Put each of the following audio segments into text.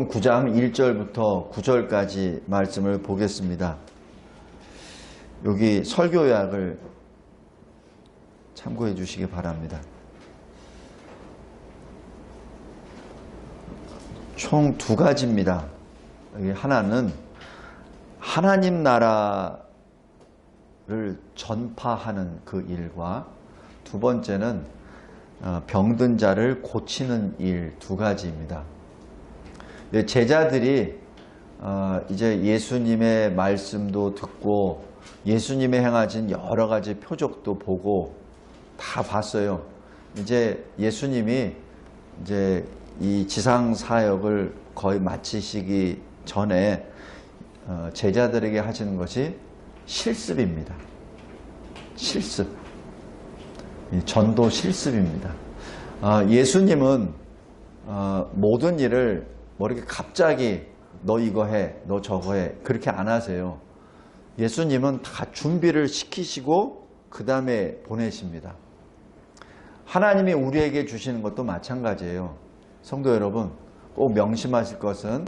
마태복음 9장 1절부터 9절까지 말씀을 보겠습니다. 여기 설교 요약을 참고해 주시기 바랍니다. 총 두 가지입니다. 여기 하나는 하나님 나라를 전파하는 그 일과 두 번째는 병든 자를 고치는 일 두 가지입니다. 제자들이 이제 예수님의 말씀도 듣고 예수님의 행하신 여러 가지 표적도 보고 다 봤어요. 이제 예수님이 이제 이 지상 사역을 거의 마치시기 전에 제자들에게 하시는 것이 실습입니다. 실습. 전도 실습입니다. 예수님은 모든 일을 뭐 이렇게 갑자기 너 이거 해, 너 저거 해 그렇게 안 하세요. 예수님은 다 준비를 시키시고 그 다음에 보내십니다. 하나님이 우리에게 주시는 것도 마찬가지예요. 성도 여러분, 꼭 명심하실 것은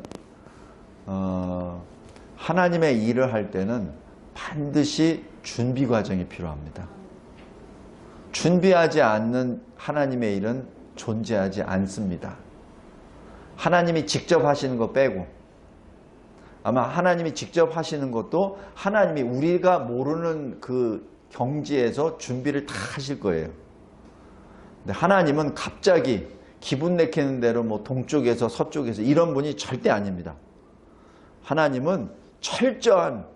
하나님의 일을 할 때는 반드시 준비 과정이 필요합니다. 준비하지 않는 하나님의 일은 존재하지 않습니다. 하나님이 직접 하시는 거 빼고, 아마 하나님이 직접 하시는 것도 하나님이 우리가 모르는 그 경지에서 준비를 다 하실 거예요. 근데 하나님은 갑자기 기분 내키는 대로 뭐 동쪽에서 서쪽에서 이런 분이 절대 아닙니다. 하나님은 철저한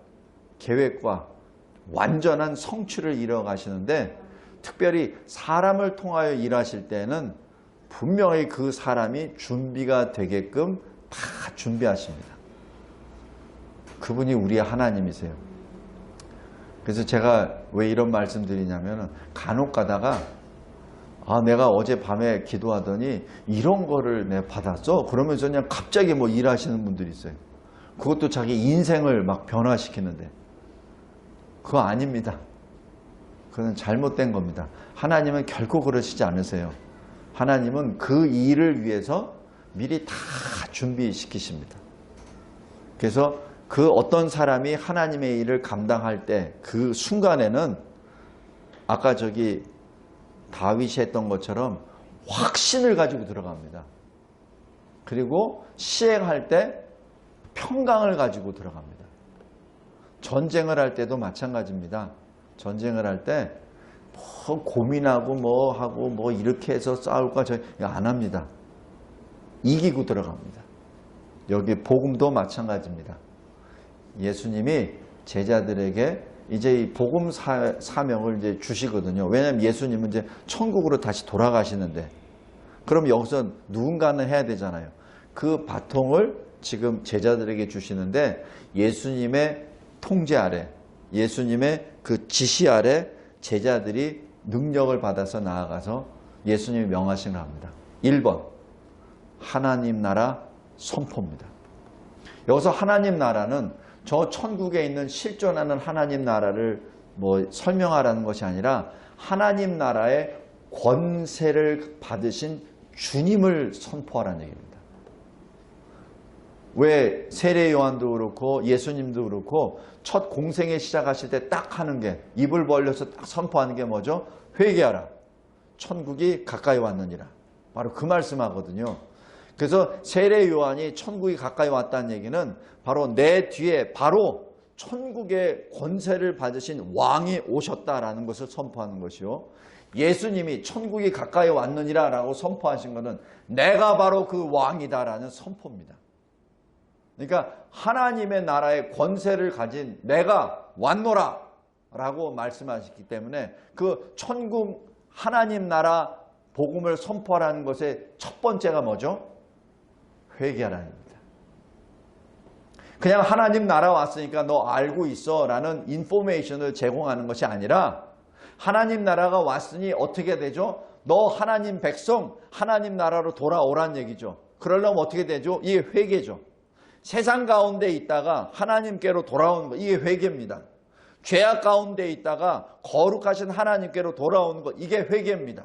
계획과 완전한 성취를 이뤄가시는데, 특별히 사람을 통하여 일하실 때는 분명히 그 사람이 준비가 되게끔 다 준비하십니다. 그분이 우리의 하나님이세요. 그래서 제가 왜 이런 말씀 드리냐면, 간혹 가다가 내가 어젯밤에 기도하더니 이런 거를 내가 받았어? 그러면서 그냥 갑자기 뭐 일하시는 분들이 있어요. 그것도 자기 인생을 막 변화시키는데, 그거 아닙니다. 그건 잘못된 겁니다. 하나님은 결코 그러시지 않으세요. 하나님은 그 일을 위해서 미리 다 준비시키십니다. 그래서 그 어떤 사람이 하나님의 일을 감당할 때 그 순간에는 아까 저기 다윗이 했던 것처럼 확신을 가지고 들어갑니다. 그리고 시행할 때 평강을 가지고 들어갑니다. 전쟁을 할 때도 마찬가지입니다. 전쟁을 할 때 뭐 고민하고 뭐 하고 뭐 이렇게 해서 싸울까 안 합니다. 이기고 들어갑니다. 여기 복음도 마찬가지입니다. 예수님이 제자들에게 이제 이 복음 사명을 이제 주시거든요. 왜냐하면 예수님은 이제 천국으로 다시 돌아가시는데, 그럼 여기서 누군가는 해야 되잖아요. 그 바통을 지금 제자들에게 주시는데, 예수님의 통제 아래, 예수님의 그 지시 아래 제자들이 능력을 받아서 나아가서 예수님이 명하신 걸 합니다. 1번, 하나님 나라 선포입니다. 여기서 하나님 나라는 저 천국에 있는 실존하는 하나님 나라를 뭐 설명하라는 것이 아니라 하나님 나라의 권세를 받으신 주님을 선포하라는 얘기입니다. 왜 세례 요한도 그렇고 예수님도 그렇고 첫 공생에 시작하실 때 딱 하는 게, 입을 벌려서 딱 선포하는 게 뭐죠? 회개하라. 천국이 가까이 왔느니라. 바로 그 말씀하거든요. 그래서 세례 요한이 천국이 가까이 왔다는 얘기는 바로 내 뒤에 바로 천국의 권세를 받으신 왕이 오셨다라는 것을 선포하는 것이요. 예수님이 천국이 가까이 왔느니라 라고 선포하신 것은 내가 바로 그 왕이다라는 선포입니다. 그러니까 하나님의 나라의 권세를 가진 내가 왔노라 라고 말씀하셨기 때문에 그 천국 하나님 나라 복음을 선포하라는 것의 첫 번째가 뭐죠? 회개하라는 겁니다. 그냥 하나님 나라 왔으니까 너 알고 있어 라는 인포메이션을 제공하는 것이 아니라, 하나님 나라가 왔으니 어떻게 되죠? 너 하나님 백성, 하나님 나라로 돌아오란 얘기죠. 그러려면 어떻게 되죠? 이게 회개죠. 세상 가운데 있다가 하나님께로 돌아오는 것, 이게 회개입니다. 죄악 가운데 있다가 거룩하신 하나님께로 돌아오는 것, 이게 회개입니다.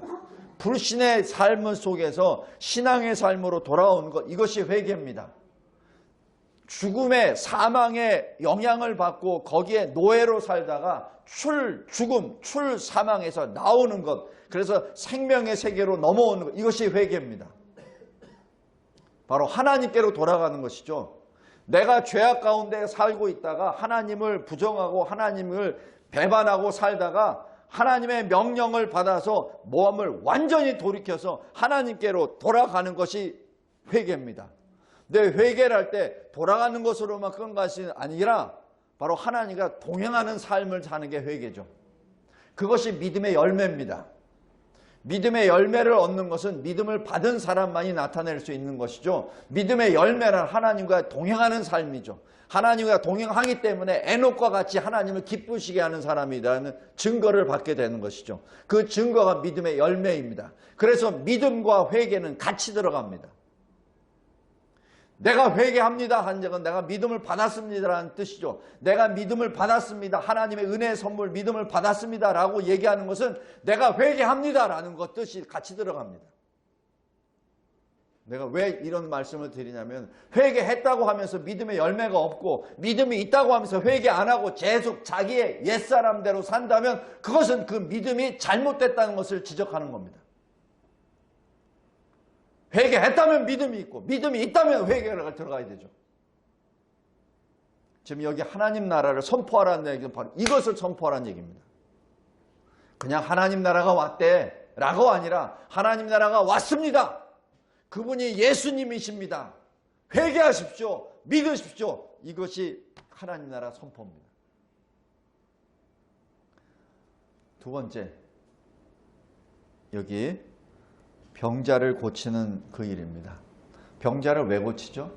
불신의 삶 속에서 신앙의 삶으로 돌아오는 것, 이것이 회개입니다. 죽음의 사망의 영향을 받고 거기에 노예로 살다가 죽음, 사망에서 나오는 것, 그래서 생명의 세계로 넘어오는 것, 이것이 회개입니다. 바로 하나님께로 돌아가는 것이죠. 내가 죄악 가운데 살고 있다가 하나님을 부정하고 하나님을 배반하고 살다가 하나님의 명령을 받아서 마음을 완전히 돌이켜서 하나님께로 돌아가는 것이 회개입니다. 근데 회개를 할 때 돌아가는 것으로만 끝난 것이 아니라 바로 하나님과 동행하는 삶을 사는 게 회개죠. 그것이 믿음의 열매입니다. 믿음의 열매를 얻는 것은 믿음을 받은 사람만이 나타낼 수 있는 것이죠. 믿음의 열매는 하나님과 동행하는 삶이죠. 하나님과 동행하기 때문에 에녹과 같이 하나님을 기쁘시게 하는 사람이라는 증거를 받게 되는 것이죠. 그 증거가 믿음의 열매입니다. 그래서 믿음과 회개는 같이 들어갑니다. 내가 회개합니다 한 적은 내가 믿음을 받았습니다라는 뜻이죠. 내가 믿음을 받았습니다. 하나님의 은혜의 선물 믿음을 받았습니다라고 얘기하는 것은 내가 회개합니다라는 것 뜻이 같이 들어갑니다. 내가 왜 이런 말씀을 드리냐면 회개했다고 하면서 믿음의 열매가 없고 믿음이 있다고 하면서 회개 안 하고 계속 자기의 옛사람대로 산다면 그것은 그 믿음이 잘못됐다는 것을 지적하는 겁니다. 회개했다면 믿음이 있고 믿음이 있다면 회개가 들어가야 되죠. 지금 여기 하나님 나라를 선포하라는 얘기는 바로 이것을 선포하라는 얘기입니다. 그냥 하나님 나라가 왔대 라고 아니라 하나님 나라가 왔습니다. 그분이 예수님이십니다. 회개하십시오. 믿으십시오. 이것이 하나님 나라 선포입니다. 두 번째, 여기 병자를 고치는 그 일입니다. 병자를 왜 고치죠?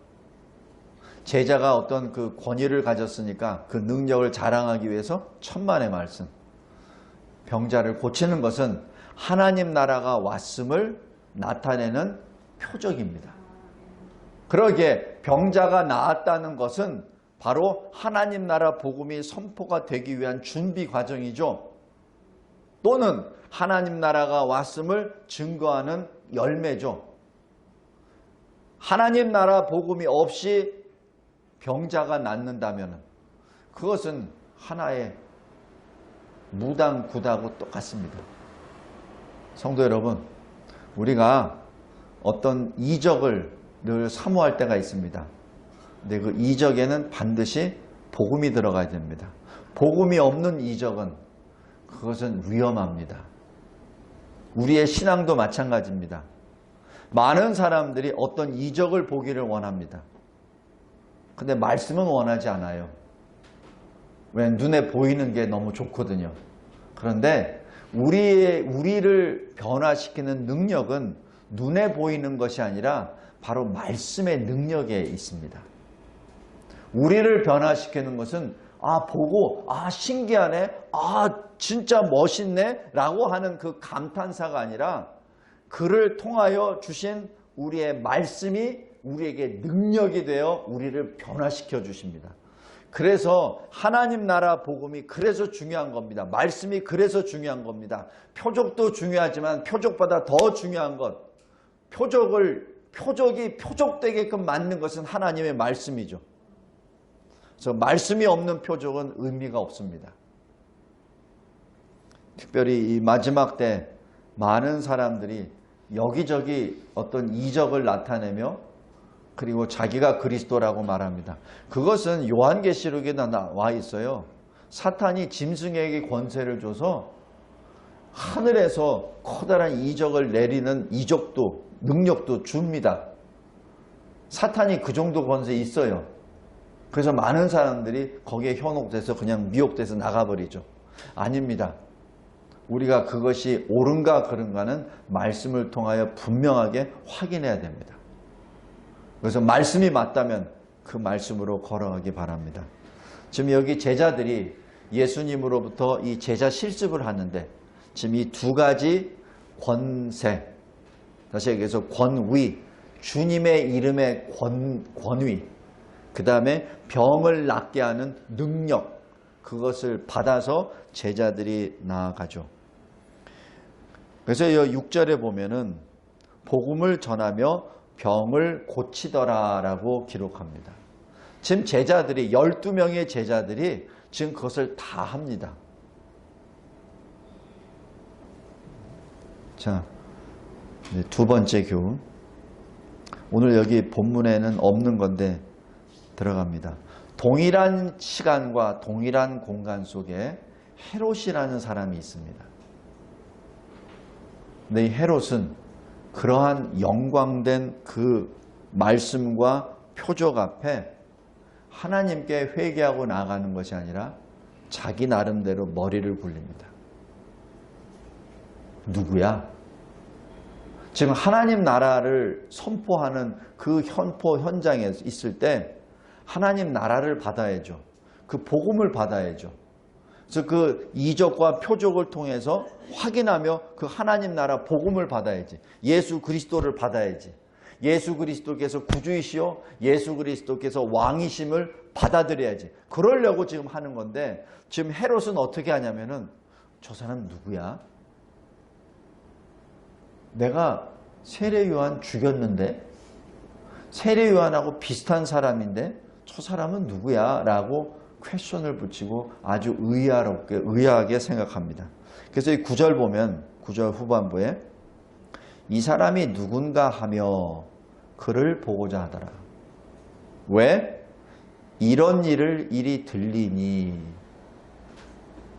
제자가 어떤 그 권위를 가졌으니까 그 능력을 자랑하기 위해서 천만의 말씀. 병자를 고치는 것은 하나님 나라가 왔음을 나타내는 표적입니다. 그러기에 병자가 나았다는 것은 바로 하나님 나라 복음이 선포가 되기 위한 준비 과정이죠. 또는 하나님 나라가 왔음을 증거하는 열매죠. 하나님 나라 복음이 없이 병자가 낫는다면 그것은 하나의 무당구다고 똑같습니다. 성도 여러분, 우리가 어떤 이적을 늘 사모할 때가 있습니다. 근데 그 이적에는 반드시 복음이 들어가야 됩니다. 복음이 없는 이적은 그것은 위험합니다. 우리의 신앙도 마찬가지입니다. 많은 사람들이 어떤 이적을 보기를 원합니다. 근데 말씀은 원하지 않아요. 왜? 눈에 보이는 게 너무 좋거든요. 그런데 우리를 변화시키는 능력은 눈에 보이는 것이 아니라 바로 말씀의 능력에 있습니다. 우리를 변화시키는 것은 보고 신기하네, 진짜 멋있네 라고 하는 그 감탄사가 아니라 그를 통하여 주신 우리의 말씀이 우리에게 능력이 되어 우리를 변화시켜 주십니다. 그래서 하나님 나라 복음이 그래서 중요한 겁니다. 말씀이 그래서 중요한 겁니다. 표적도 중요하지만 표적보다 더 중요한 것, 표적이 표적되게끔 만든 것은 하나님의 말씀이죠. 그래서 말씀이 없는 표적은 의미가 없습니다. 특별히 이 마지막 때 많은 사람들이 여기저기 어떤 이적을 나타내며 그리고 자기가 그리스도라고 말합니다. 그것은 요한계시록에 나와 있어요. 사탄이 짐승에게 권세를 줘서 하늘에서 커다란 이적을 내리는 이적도 능력도 줍니다. 사탄이 그 정도 권세 있어요. 그래서 많은 사람들이 거기에 현혹돼서 그냥 미혹돼서 나가버리죠. 아닙니다. 우리가 그것이 옳은가 그른가는 말씀을 통하여 분명하게 확인해야 됩니다. 그래서 말씀이 맞다면 그 말씀으로 걸어가기 바랍니다. 지금 여기 제자들이 예수님으로부터 이 제자 실습을 하는데 지금 이 두 가지 권세, 다시 얘기해서 권위, 주님의 이름의 권위, 그 다음에 병을 낫게 하는 능력, 그것을 받아서 제자들이 나아가죠. 그래서 6절에 보면은 복음을 전하며 병을 고치더라 라고 기록합니다. 지금 제자들이 12명의 제자들이 지금 그것을 다 합니다. 자, 두 번째 교훈. 오늘 여기 본문에는 없는 건데 들어갑니다. 동일한 시간과 동일한 공간 속에 헤롯이라는 사람이 있습니다. 근데 이 헤롯은 그러한 영광된 그 말씀과 표적 앞에 하나님께 회개하고 나아가는 것이 아니라 자기 나름대로 머리를 굴립니다. 누구야? 지금 하나님 나라를 선포하는 그 현장에 있을 때 하나님 나라를 받아야죠. 그 복음을 받아야죠. 그래서 그 이적과 표적을 통해서 확인하며 그 하나님 나라 복음을 받아야지. 예수 그리스도를 받아야지. 예수 그리스도께서 구주이시오, 예수 그리스도께서 왕이심을 받아들여야지. 그러려고 지금 하는 건데, 지금 헤롯은 어떻게 하냐면은, 저 사람 누구야? 내가 세례 요한 죽였는데, 세례 요한하고 비슷한 사람인데 저 사람은 누구야? 라고 퀘션을 붙이고 아주 의아하게 생각합니다. 그래서 이 9절 보면 9절 후반부에 이 사람이 누군가 하며 그를 보고자 하더라. 왜? 이런 일이 들리니.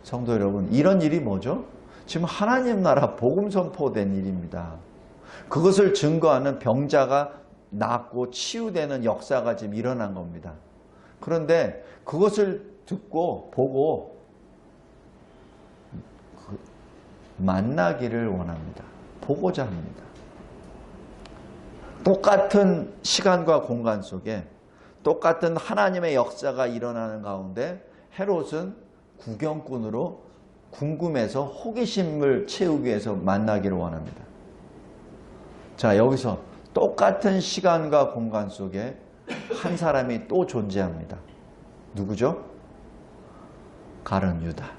성도 여러분, 이런 일이 뭐죠? 지금 하나님 나라 복음 선포된 일입니다. 그것을 증거하는 병자가 낫고 치유되는 역사가 지금 일어난 겁니다. 그런데 그것을 듣고 보고 만나기를 원합니다. 보고자 합니다. 똑같은 시간과 공간 속에 똑같은 하나님의 역사가 일어나는 가운데 헤롯은 구경꾼으로 궁금해서 호기심을 채우기 위해서 만나기를 원합니다. 자, 여기서 똑같은 시간과 공간 속에 한 사람이 또 존재합니다. 누구죠? 가룟 유다.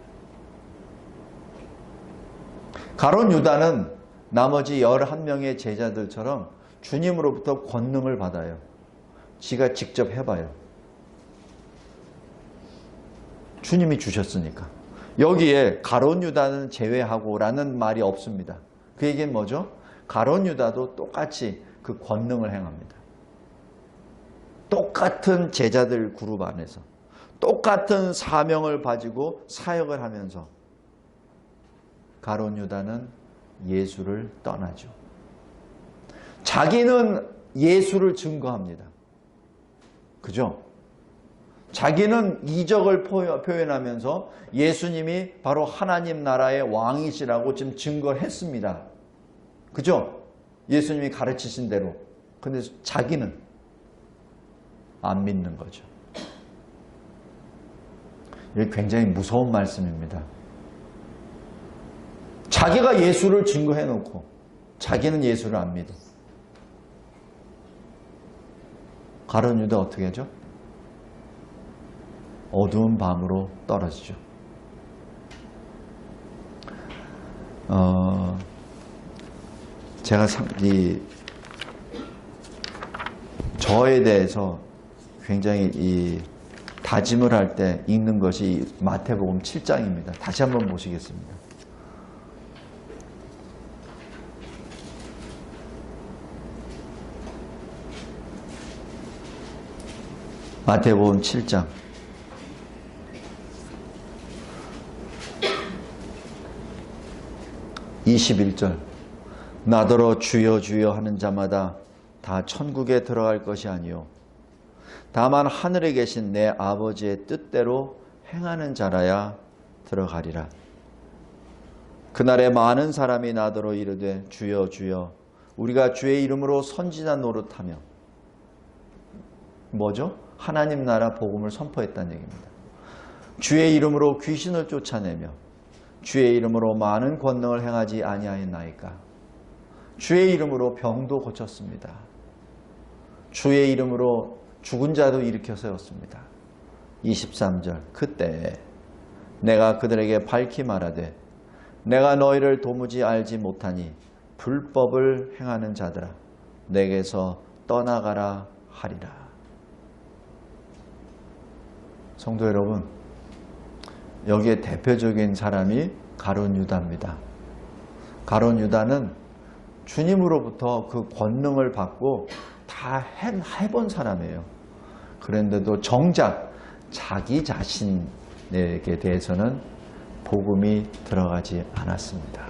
가룟 유다는 나머지 11명의 제자들처럼 주님으로부터 권능을 받아요. 지가 직접 해봐요. 주님이 주셨으니까. 여기에 가룟 유다는 제외하고 라는 말이 없습니다. 그 얘기는 뭐죠? 가룟 유다도 똑같이 그 권능을 행합니다. 똑같은 제자들 그룹 안에서 똑같은 사명을 가지고 사역을 하면서 가룟 유다는 예수를 떠나죠. 자기는 예수를 증거합니다. 그죠? 자기는 이적을 표현하면서 예수님이 바로 하나님 나라의 왕이시라고 지금 증거를 했습니다. 그죠? 예수님이 가르치신 대로. 근데 자기는 안 믿는 거죠. 이게 굉장히 무서운 말씀입니다. 자기가 예수를 증거해 놓고 자기는 예수를 안 믿어. 가룟 유다 어떻게 하죠? 어두운 밤으로 떨어지죠. 제가 저에 대해서 굉장히 다짐을 할 때 읽는 것이 마태복음 7장입니다. 다시 한번 보시겠습니다. 마태복음 7장 21절. 나더러 주여 주여 하는 자마다 다 천국에 들어갈 것이 아니요 다만 하늘에 계신 내 아버지의 뜻대로 행하는 자라야 들어가리라. 그날에 많은 사람이 나더러 이르되 주여 주여 우리가 주의 이름으로 선지자 노릇하며. 뭐죠? 하나님 나라 복음을 선포했다는 얘기입니다. 주의 이름으로 귀신을 쫓아내며 주의 이름으로 많은 권능을 행하지 아니하였나이까. 주의 이름으로 병도 고쳤습니다. 주의 이름으로 죽은 자도 일으켜 세웠습니다. 23절. 그때 내가 그들에게 밝히 말하되 내가 너희를 도무지 알지 못하니 불법을 행하는 자들아 내게서 떠나가라 하리라. 성도 여러분, 여기에 대표적인 사람이 가룟 유다입니다. 가룟 유다는 주님으로부터 그 권능을 받고 다 해본 사람이에요. 그런데도 정작 자기 자신에게 대해서는 복음이 들어가지 않았습니다.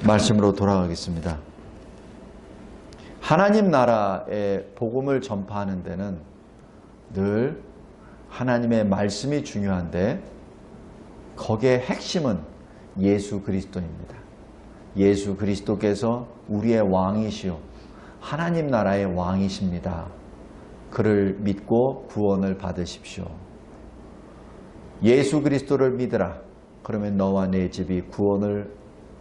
말씀으로 돌아가겠습니다. 하나님 나라의 복음을 전파하는 데는 늘 하나님의 말씀이 중요한데 거기에 핵심은 예수 그리스도입니다. 예수 그리스도께서 우리의 왕이시요 하나님 나라의 왕이십니다. 그를 믿고 구원을 받으십시오. 예수 그리스도를 믿으라. 그러면 너와 내 집이 구원을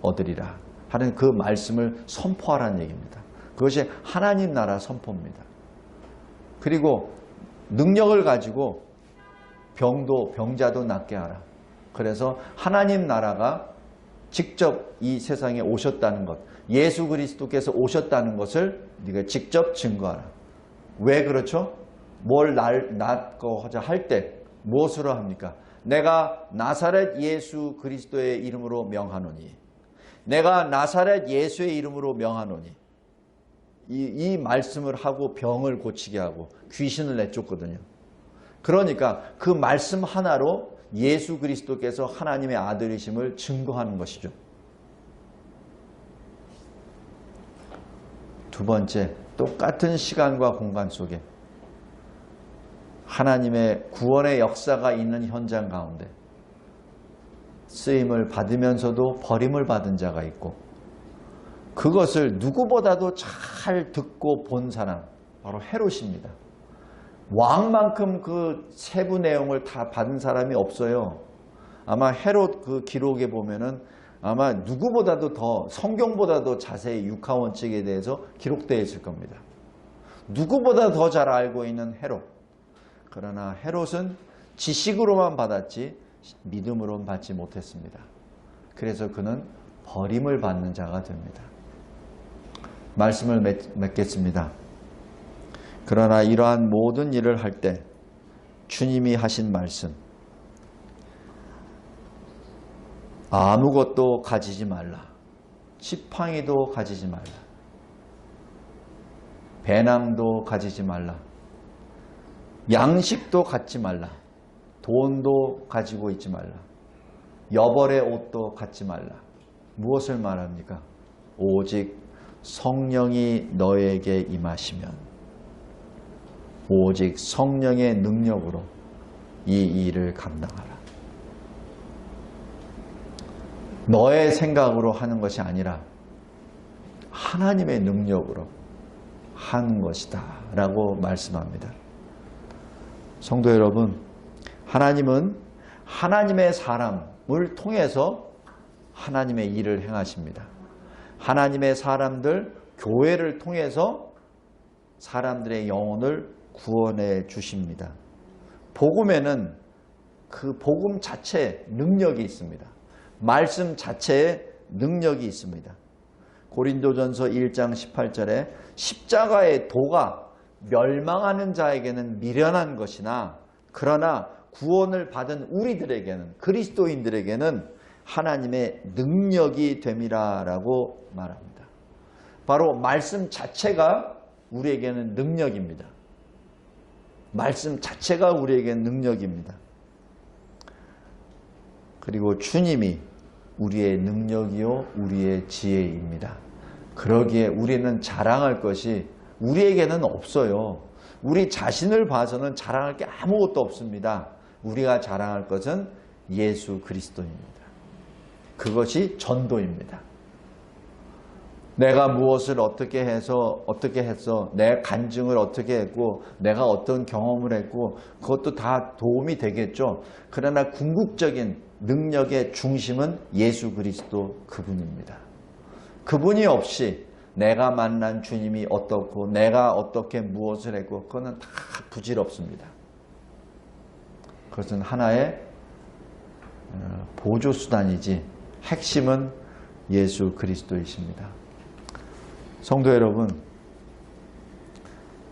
얻으리라 하는 그 말씀을 선포하라는 얘기입니다. 그것이 하나님 나라 선포입니다. 그리고 능력을 가지고 병자도 낫게 하라. 그래서 하나님 나라가 직접 이 세상에 오셨다는 것, 예수 그리스도께서 오셨다는 것을 네가 직접 증거하라. 왜 그렇죠? 뭘 낫고자 할 때 무엇으로 합니까? 내가 나사렛 예수 그리스도의 이름으로 명하노니, 내가 나사렛 예수의 이름으로 명하노니, 이 말씀을 하고 병을 고치게 하고 귀신을 내쫓거든요. 그러니까 그 말씀 하나로 예수 그리스도께서 하나님의 아들이심을 증거하는 것이죠. 두 번째, 똑같은 시간과 공간 속에 하나님의 구원의 역사가 있는 현장 가운데 쓰임을 받으면서도 버림을 받은 자가 있고, 그것을 누구보다도 잘 듣고 본 사람, 바로 헤롯입니다. 왕만큼 그 세부 내용을 다 받은 사람이 없어요. 아마 헤롯 그 기록에 보면은 아마 누구보다도 더, 성경보다도 자세히 육하 원칙에 대해서 기록되어 있을 겁니다. 누구보다 더 잘 알고 있는 헤롯. 그러나 헤롯은 지식으로만 받았지 믿음으로는 받지 못했습니다. 그래서 그는 버림을 받는 자가 됩니다. 말씀을 맺겠습니다. 그러나 이러한 모든 일을 할 때 주님이 하신 말씀, 아무것도 가지지 말라. 지팡이도 가지지 말라. 배낭도 가지지 말라. 양식도 갖지 말라. 돈도 가지고 있지 말라. 여벌의 옷도 갖지 말라. 무엇을 말합니까? 오직 성령이 너에게 임하시면, 오직 성령의 능력으로 이 일을 감당하라. 너의 생각으로 하는 것이 아니라 하나님의 능력으로 하는 것이다 라고 말씀합니다. 성도 여러분, 하나님은 하나님의 사람을 통해서 하나님의 일을 행하십니다. 하나님의 사람들, 교회를 통해서 사람들의 영혼을 구원해 주십니다. 복음에는 그 복음 자체에 능력이 있습니다. 말씀 자체에 능력이 있습니다. 고린도전서 1장 18절에 십자가의 도가 멸망하는 자에게는 미련한 것이나 그러나 구원을 받은 우리들에게는, 그리스도인들에게는 하나님의 능력이 됨이라라고 말합니다. 바로 말씀 자체가 우리에게는 능력입니다. 말씀 자체가 우리에게는 능력입니다. 그리고 주님이 우리의 능력이요 우리의 지혜입니다. 그러기에 우리는 자랑할 것이 우리에게는 없어요. 우리 자신을 봐서는 자랑할 게 아무것도 없습니다. 우리가 자랑할 것은 예수 그리스도입니다. 그것이 전도입니다. 내가 무엇을 어떻게 했어, 내 간증을 어떻게 했고, 내가 어떤 경험을 했고, 그것도 다 도움이 되겠죠. 그러나 궁극적인 능력의 중심은 예수 그리스도 그분입니다. 그분이 없이 내가 만난 주님이 어떻고, 내가 어떻게 무엇을 했고, 그거는 다 부질없습니다. 그것은 하나의 보조수단이지 핵심은 예수 그리스도이십니다. 성도 여러분,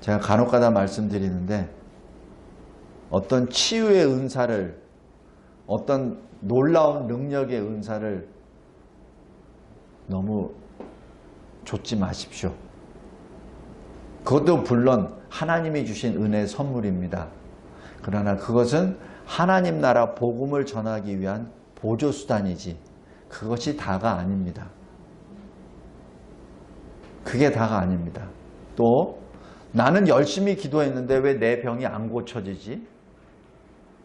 제가 간혹가다 말씀드리는데 어떤 치유의 은사를, 어떤 놀라운 능력의 은사를 너무 좇지 마십시오. 그것도 물론 하나님이 주신 은혜의 선물입니다. 그러나 그것은 하나님 나라 복음을 전하기 위한 보조수단이지 그것이 다가 아닙니다. 그게 다가 아닙니다. 또 나는 열심히 기도했는데 왜 내 병이 안 고쳐지지?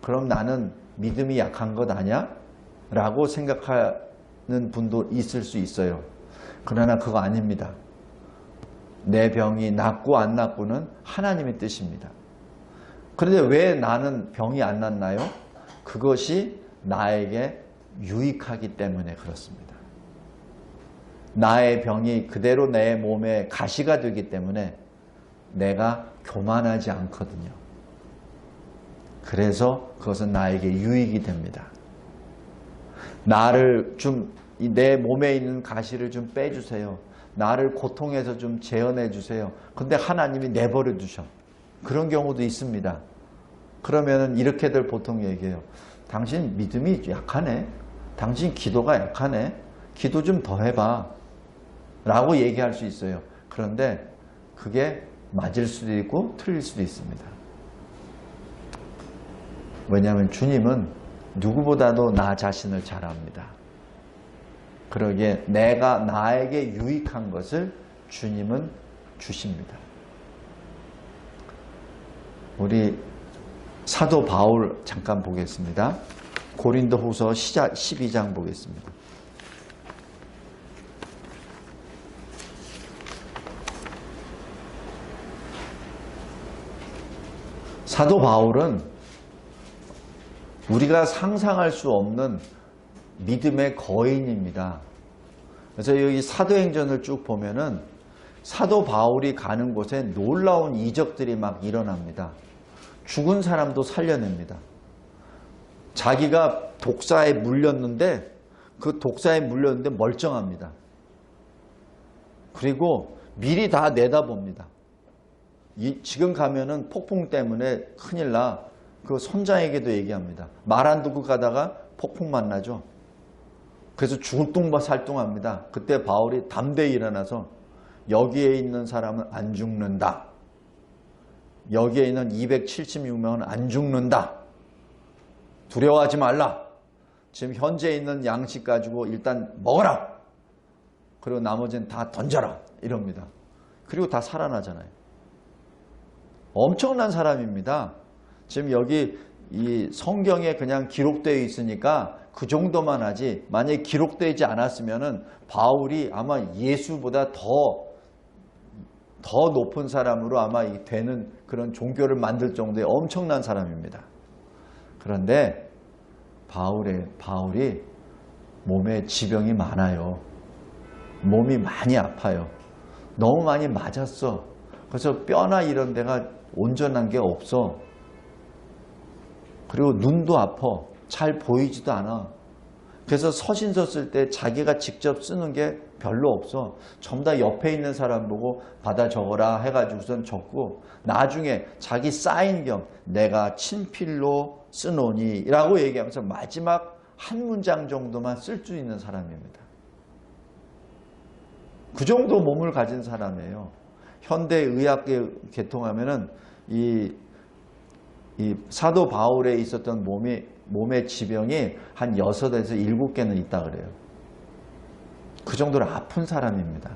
그럼 나는 믿음이 약한 것 아니야? 라고 생각하는 분도 있을 수 있어요. 그러나 그거 아닙니다. 내 병이 낫고 안 낫고는 하나님의 뜻입니다. 그런데 왜 나는 병이 안 낫나요? 그것이 나에게 유익하기 때문에 그렇습니다. 나의 병이 그대로 내 몸에 가시가 되기 때문에 내가 교만하지 않거든요. 그래서 그것은 나에게 유익이 됩니다. 나를 좀, 내 몸에 있는 가시를 좀 빼주세요. 나를 고통에서 좀 재현해 주세요. 근데 하나님이 내버려 두셔. 그런 경우도 있습니다. 그러면은 이렇게들 보통 얘기해요. 당신 믿음이 약하네. 당신 기도가 약하네. 기도 좀 더 해봐. 라고 얘기할 수 있어요. 그런데 그게 맞을 수도 있고 틀릴 수도 있습니다. 왜냐하면 주님은 누구보다도 나 자신을 잘 압니다. 그러기에 내가 나에게 유익한 것을 주님은 주십니다. 우리 사도 바울 잠깐 보겠습니다. 고린도후서 12장 보겠습니다. 사도 바울은 우리가 상상할 수 없는 믿음의 거인입니다. 그래서 여기 사도행전을 쭉 보면은 사도 바울이 가는 곳에 놀라운 이적들이 막 일어납니다. 죽은 사람도 살려냅니다. 자기가 독사에 물렸는데 그 독사에 물렸는데 멀쩡합니다. 그리고 미리 다 내다봅니다. 지금 가면은 폭풍 때문에 큰일 나. 그 선장에게도 얘기합니다. 말 안 듣고 가다가 폭풍 만나죠. 그래서 죽을 둥 살둥합니다. 그때 바울이 담대히 일어나서 여기에 있는 사람은 안 죽는다. 여기에 있는 276명은 안 죽는다. 두려워하지 말라. 지금 현재 있는 양식 가지고 일단 먹어라. 그리고 나머지는 다 던져라. 이럽니다. 그리고 다 살아나잖아요. 엄청난 사람입니다. 지금 여기 이 성경에 그냥 기록되어 있으니까 그 정도만 하지, 만약에 기록되지 않았으면은 바울이 아마 예수보다 더 높은 사람으로 아마 되는 그런 종교를 만들 정도의 엄청난 사람입니다. 그런데 바울이 몸에 지병이 많아요. 몸이 많이 아파요. 너무 많이 맞았어. 그래서 뼈나 이런 데가 온전한 게 없어. 그리고 눈도 아파. 잘 보이지도 않아. 그래서 서신서 쓸 때 자기가 직접 쓰는 게 별로 없어. 전부 다 옆에 있는 사람 보고 받아 적어라 해가지고선 적고 나중에 자기 쌓인 겸 내가 친필로 쓰노니 라고 얘기하면서 마지막 한 문장 정도만 쓸 수 있는 사람입니다. 그 정도 몸을 가진 사람이에요. 현대의학에 개통하면은 이 사도 바울에 있었던 몸의 지병이 한 6에서 7개는 있다 그래요. 그 정도로 아픈 사람입니다.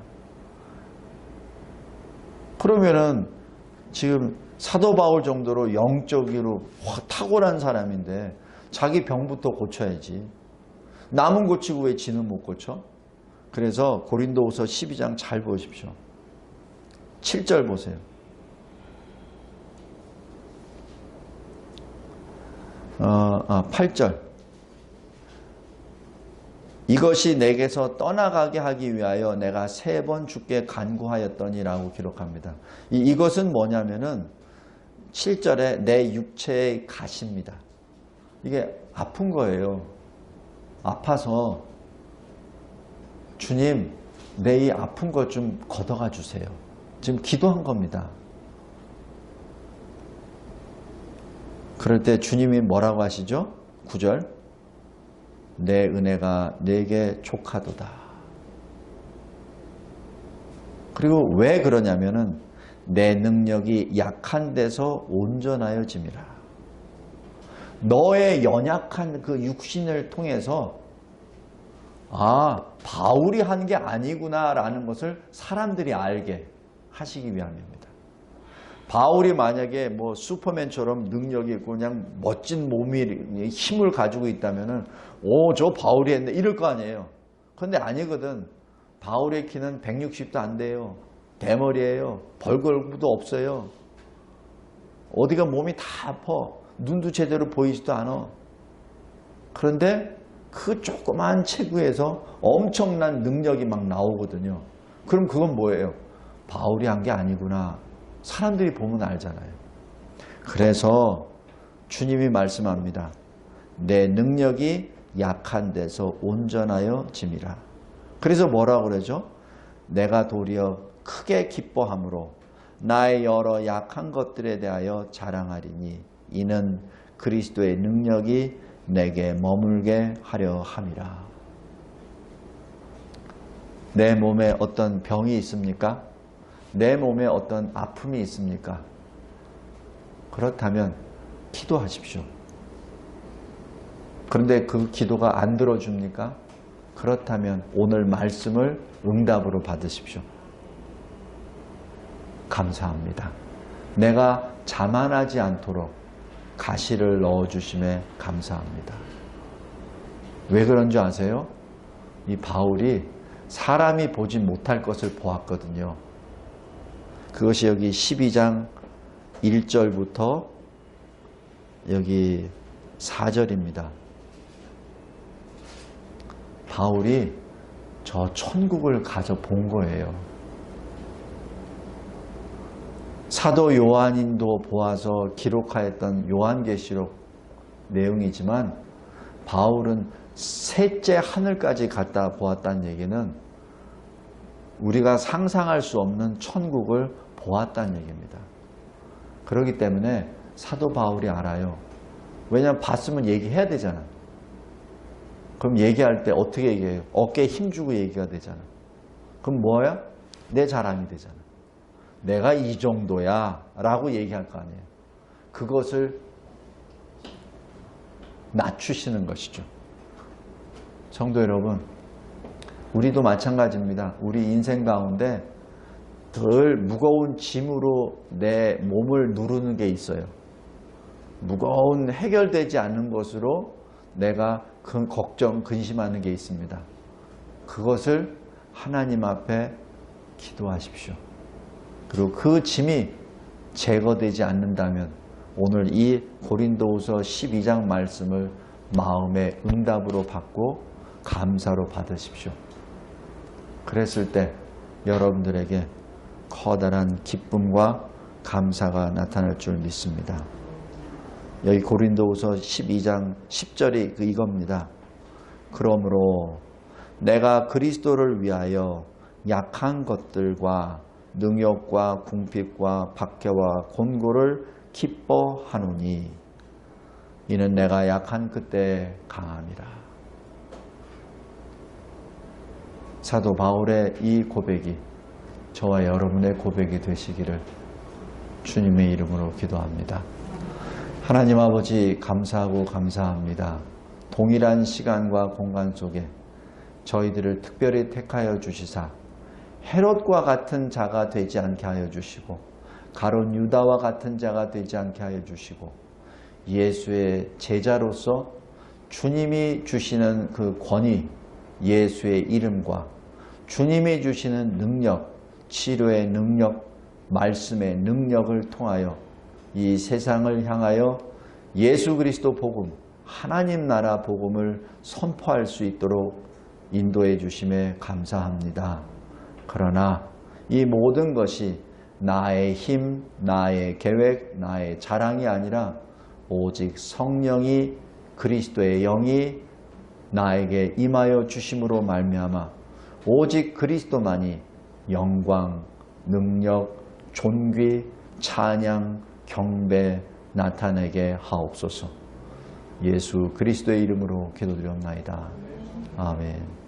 그러면은 지금 사도 바울 정도로 영적으로 탁월한 사람인데 자기 병부터 고쳐야지. 남은 고치고 왜 지는 못 고쳐? 그래서 고린도후서 12장 잘 보십시오. 7절 보세요. 8절. 이것이 내게서 떠나가게 하기 위하여 내가 3번 주께 간구하였더니라고 기록합니다. 이것은 뭐냐면은 7절에 내 육체의 가시입니다. 이게 아픈 거예요. 아파서 주님 내 이 아픈 것 좀 걷어가 주세요. 지금 기도한 겁니다. 그럴 때 주님이 뭐라고 하시죠? 9절. 내 은혜가 내게 족하도다. 그리고 왜 그러냐면은 내 능력이 약한 데서 온전하여짐이라. 너의 연약한 그 육신을 통해서 바울이 한 게 아니구나 라는 것을 사람들이 알게 하시기 위함입니다. 바울이 만약에 뭐 슈퍼맨처럼 능력이 있고 그냥 멋진 몸이 힘을 가지고 있다면은 저 바울이 했네 이럴 거 아니에요. 그런데 아니거든. 바울의 키는 160도 안 돼요. 대머리예요. 벌거벗도 없어요. 어디가 몸이 다 아파. 눈도 제대로 보이지도 않아. 그런데 그 조그만 체구에서 엄청난 능력이 막 나오거든요. 그럼 그건 뭐예요? 바울이 한 게 아니구나. 사람들이 보면 알잖아요. 그래서 주님이 말씀합니다. 내 능력이 약한 데서 온전하여 짐이라. 그래서 뭐라고 그러죠? 내가 도리어 크게 기뻐함으로 나의 여러 약한 것들에 대하여 자랑하리니 이는 그리스도의 능력이 내게 머물게 하려 함이라. 내 몸에 어떤 병이 있습니까? 내 몸에 어떤 아픔이 있습니까? 그렇다면 기도하십시오. 그런데 그 기도가 안 들어줍니까? 그렇다면 오늘 말씀을 응답으로 받으십시오. 감사합니다. 내가 자만하지 않도록 가시를 넣어주심에 감사합니다. 왜 그런 줄 아세요? 이 바울이 사람이 보지 못할 것을 보았거든요. 그것이 여기 12장 1절부터 여기 4절입니다. 바울이 저 천국을 가서 본 거예요. 사도 요한인도 보아서 기록하였던 요한계시록 내용이지만 바울은 셋째 하늘까지 갔다 보았다는 얘기는 우리가 상상할 수 없는 천국을 보았다는 얘기입니다. 그렇기 때문에 사도 바울이 알아요. 왜냐하면 봤으면 얘기해야 되잖아. 그럼 얘기할 때 어떻게 얘기해요? 어깨에 힘주고 얘기가 되잖아. 그럼 뭐야? 내 자랑이 되잖아. 내가 이 정도야 라고 얘기할 거 아니에요. 그것을 낮추시는 것이죠. 성도 여러분, 우리도 마찬가지입니다. 우리 인생 가운데 덜 무거운 짐으로 내 몸을 누르는 게 있어요. 무거운 해결되지 않는 것으로 내가 걱정, 근심하는 게 있습니다. 그것을 하나님 앞에 기도하십시오. 그리고 그 짐이 제거되지 않는다면 오늘 이 고린도후서 12장 말씀을 마음의 응답으로 받고 감사로 받으십시오. 그랬을 때 여러분들에게 커다란 기쁨과 감사가 나타날 줄 믿습니다. 여기 고린도후서 12장 10절이 이겁니다. 그러므로 내가 그리스도를 위하여 약한 것들과 능욕과 궁핍과 박해와 곤고를 기뻐하노니 이는 내가 약한 그때 강함이라. 사도 바울의 이 고백이 저와 여러분의 고백이 되시기를 주님의 이름으로 기도합니다. 하나님 아버지 감사하고 감사합니다. 동일한 시간과 공간 속에 저희들을 특별히 택하여 주시사 헤롯과 같은 자가 되지 않게 하여 주시고 가룟 유다와 같은 자가 되지 않게 하여 주시고 예수의 제자로서 주님이 주시는 그 권위, 예수의 이름과 주님이 주시는 능력, 치료의 능력, 말씀의 능력을 통하여 이 세상을 향하여 예수 그리스도 복음, 하나님 나라 복음을 선포할 수 있도록 인도해 주심에 감사합니다. 그러나 이 모든 것이 나의 힘, 나의 계획, 나의 자랑이 아니라 오직 성령이 그리스도의 영이 나에게 임하여 주심으로 말미암아 오직 그리스도만이 영광, 능력, 존귀, 찬양, 경배, 나타내게 하옵소서. 예수 그리스도의 이름으로 기도드렸나이다. 아멘.